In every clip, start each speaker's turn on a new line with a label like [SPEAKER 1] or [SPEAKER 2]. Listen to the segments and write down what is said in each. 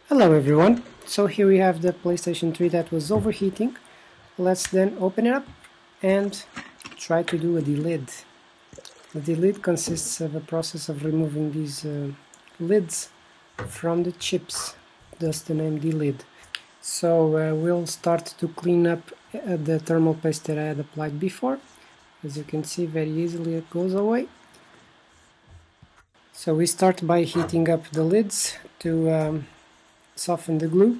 [SPEAKER 1] Hello everyone, so here we have the PlayStation 3 that was overheating. Let's then open it up and try to do a delid. The delid consists of a process of removing these lids from the chips, thus the name delid. So we'll start to clean up the thermal paste that I had applied before. As you can see, very easily it goes away. So we start by heating up the lids to soften the glue.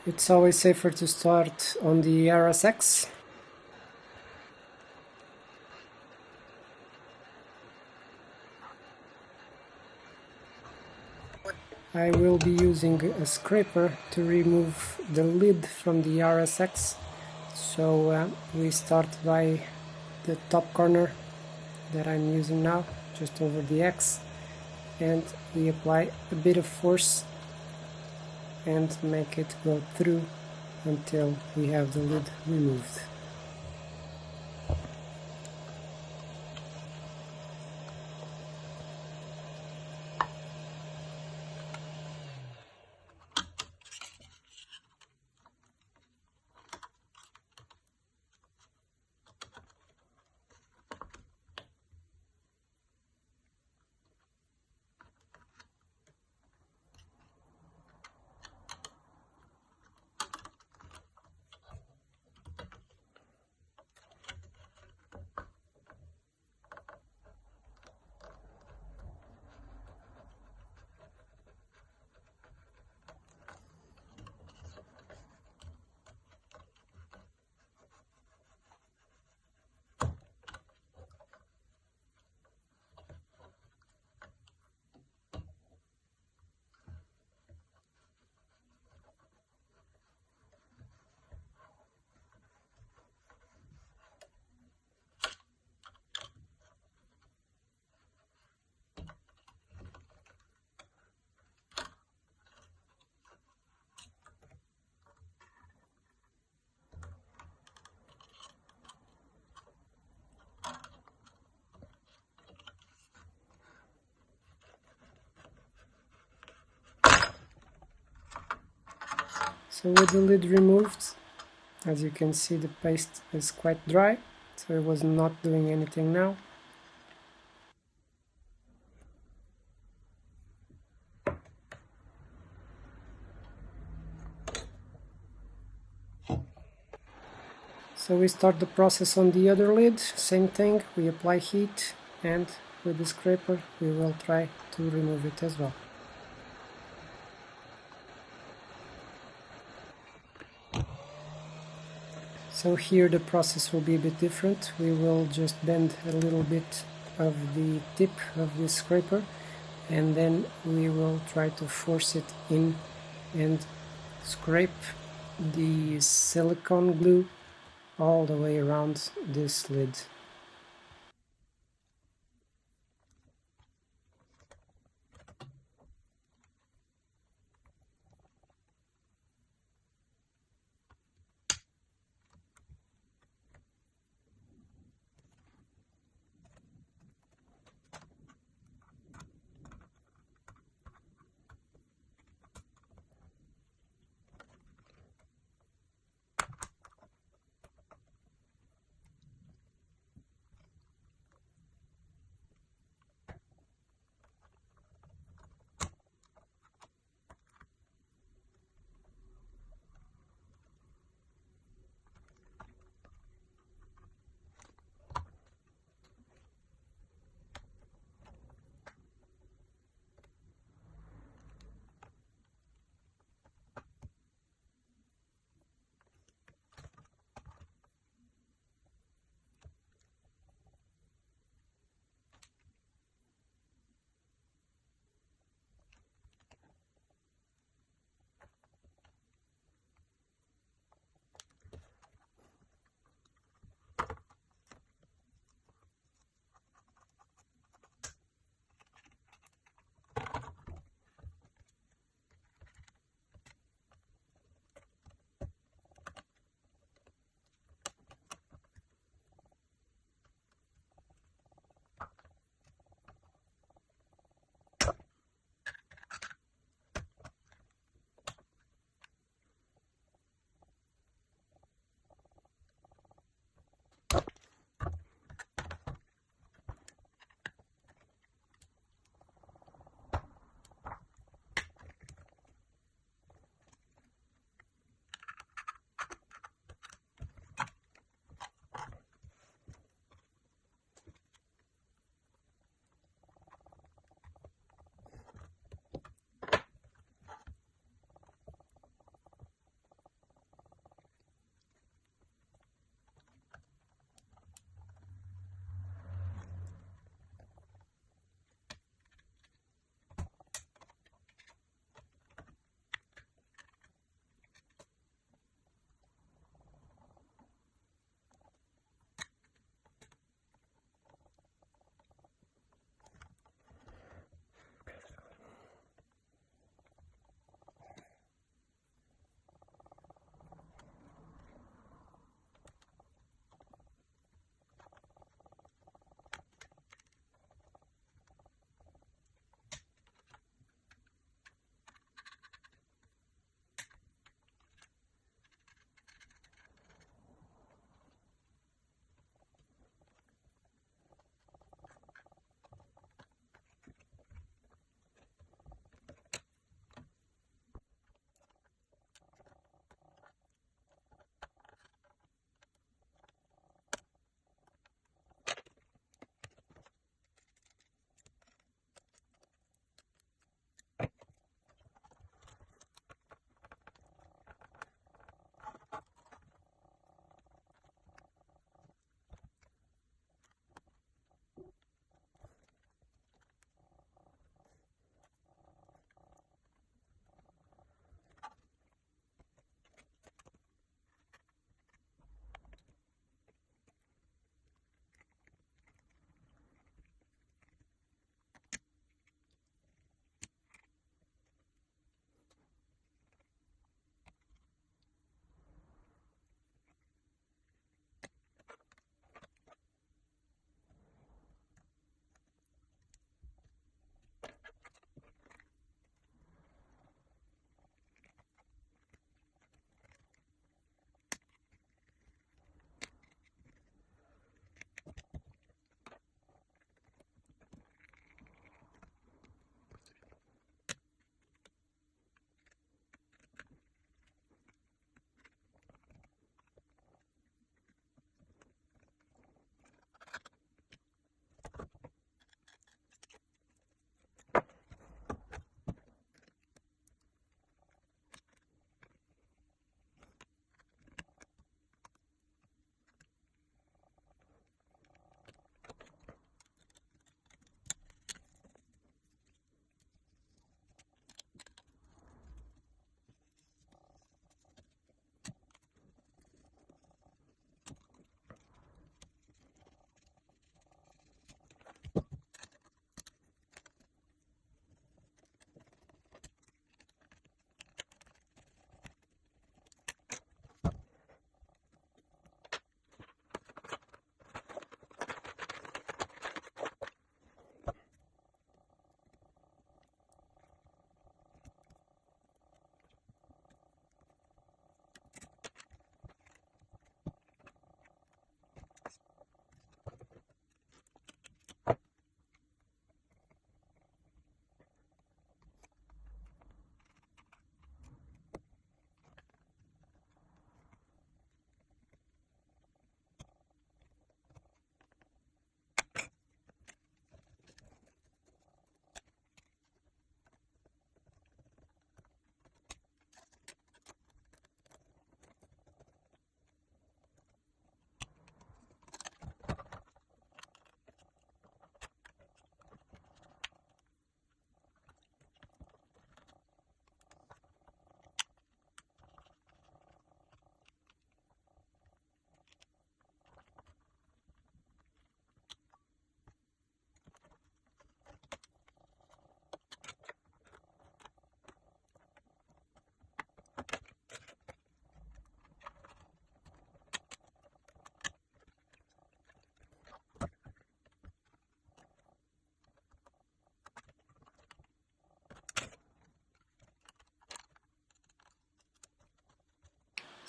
[SPEAKER 1] It's always safer to start on the RSX. I will be using a scraper to remove the lid from the RSX. So we start by the top corner that I'm using now, just over the X, and we apply a bit of force and make it go through until we have the lid removed. So with the lid removed, as you can see, the paste is quite dry, so it was not doing anything now. So we start the process on the other lid, same thing, we apply heat, and with the scraper we will try to remove it as well. So here the process will be a bit different. We will just bend a little bit of the tip of the scraper, and then we will try to force it in and scrape the silicone glue all the way around this lid.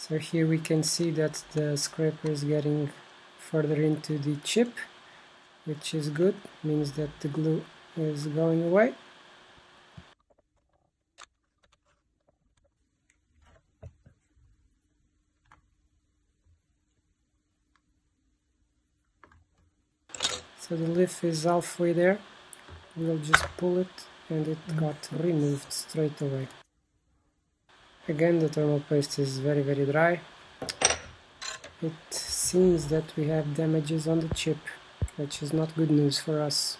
[SPEAKER 1] So here we can see that the scraper is getting further into the chip, which is good, means that the glue is going away. So the leaf is halfway there, we'll just pull it and it got removed straight away. Again, the thermal paste is very dry. It seems that we have damages on the chip, which is not good news for us.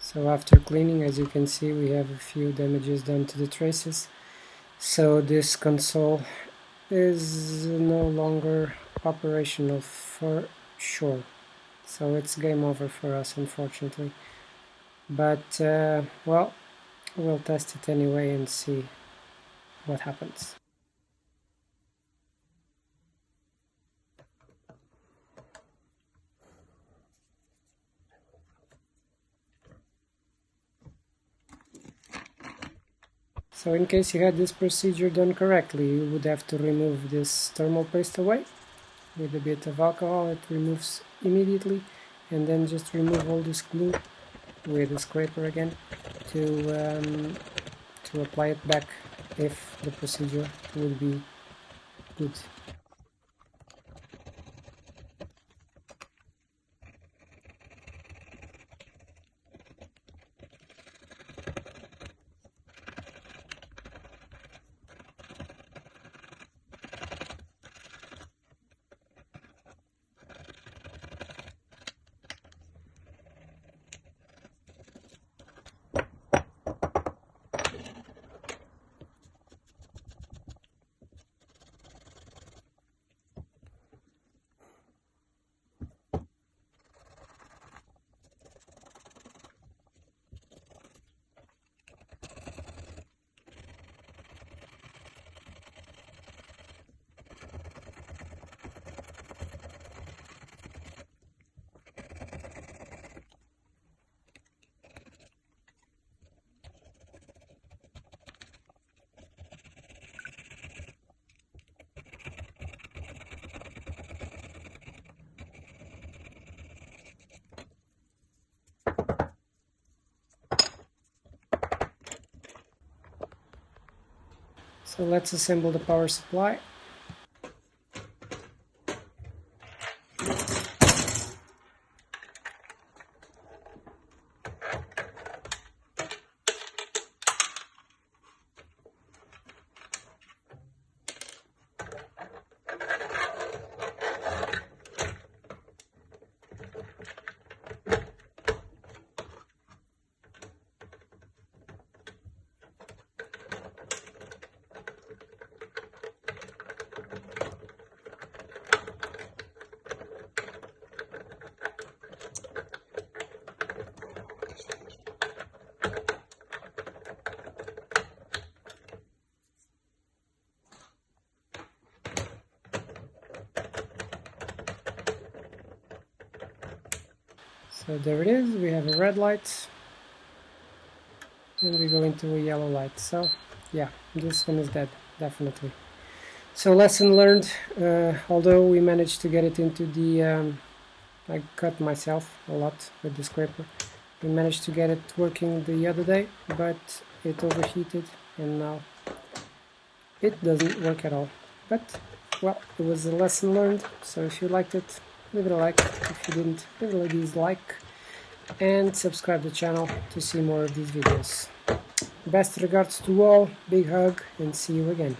[SPEAKER 1] So after cleaning, as you can see, we have a few damages done to the traces. So this console is no longer operational for sure. So it's game over for us, unfortunately. But well, we'll test it anyway and see what happens. So in case you had this procedure done correctly, you would have to remove this thermal paste away with a bit of alcohol. It removes immediately, and then just remove all this glue with a scraper again to apply it back if the procedure would be good. So let's assemble the power supply. So there it is, we have a red light and we go into a yellow light. So yeah, this one is dead, definitely. So lesson learned, although we managed to get it into the, I cut myself a lot with the scraper. We managed to get it working the other day, but it overheated and now it doesn't work at all. But well, it was a lesson learned, so if you liked it, leave it a like. If you didn't, leave it a dislike, and subscribe to the channel to see more of these videos. Best regards to all, big hug, and see you again.